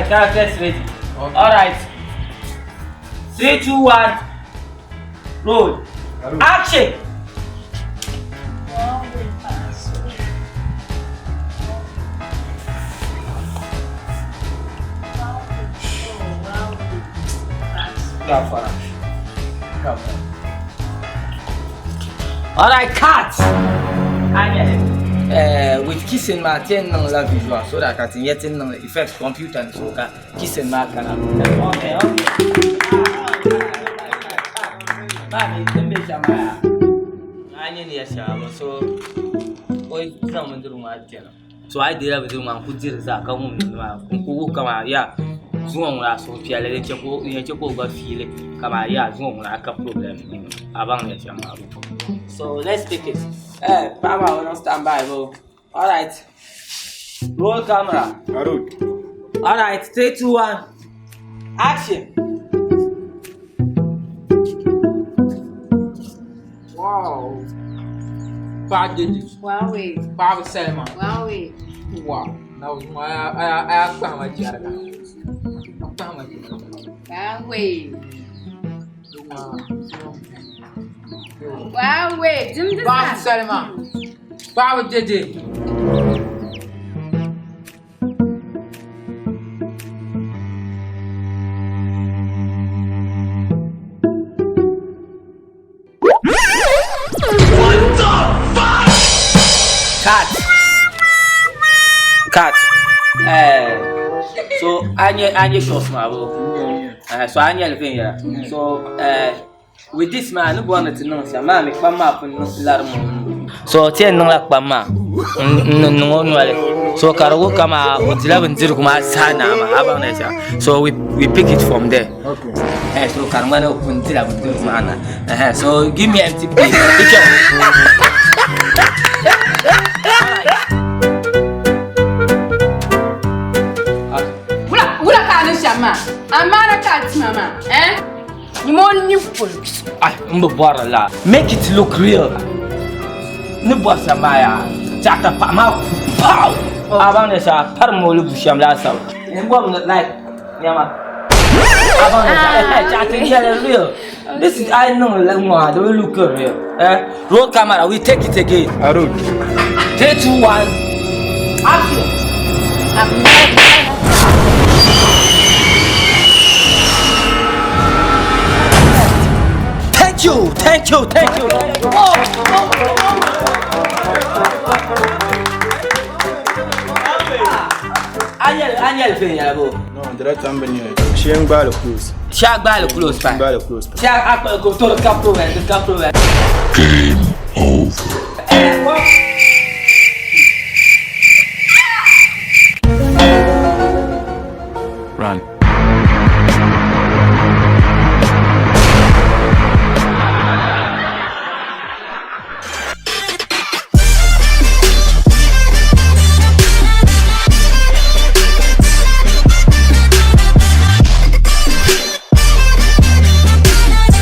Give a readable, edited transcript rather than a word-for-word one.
Characters ready. Alright. 3, 2, 1. Roll. Action! Alright, cut! With kissing my 10 love visual so that I can get in the effect computer and so kissing my can. Okay. So I did everything I could do that come so Pierre feel it. Problem. So let's take it. Papa will not stand by, bro. Alright. Roll camera. Alright, 3, 2, 1. Action. Wow. Bad digits. Wow, wait. Bad Selma. Wow, wait. Wow. That was my I found my jar. Wow, wait. Wow, wait. Bad Selma. Bad digit. Cut. So Anya shows my bro. So Anya living here. So with this man, no one to know. So man, make my map and no larm. So 10 no like Bama. No. So Karago kama utila nziru kuma sana ama nesa. So we pick it from there. Okay. So Karmana untila nziru kuma. So give me MTP. Amara cat, mama. You want new folks. Make it look real. No boss Amaya. Chata Pama. Pow! Abanesa, Parmolu Busham Lassa. And one like Yama. Abanesa, real. This is I know Lamar, they will look real. Roll camera, we take it again. 3, 2, 1. Action! Thank you. Anya bro. No, direct company. She ain't bad close. Shark ball close, fine. Shark up go to the capro. Game over.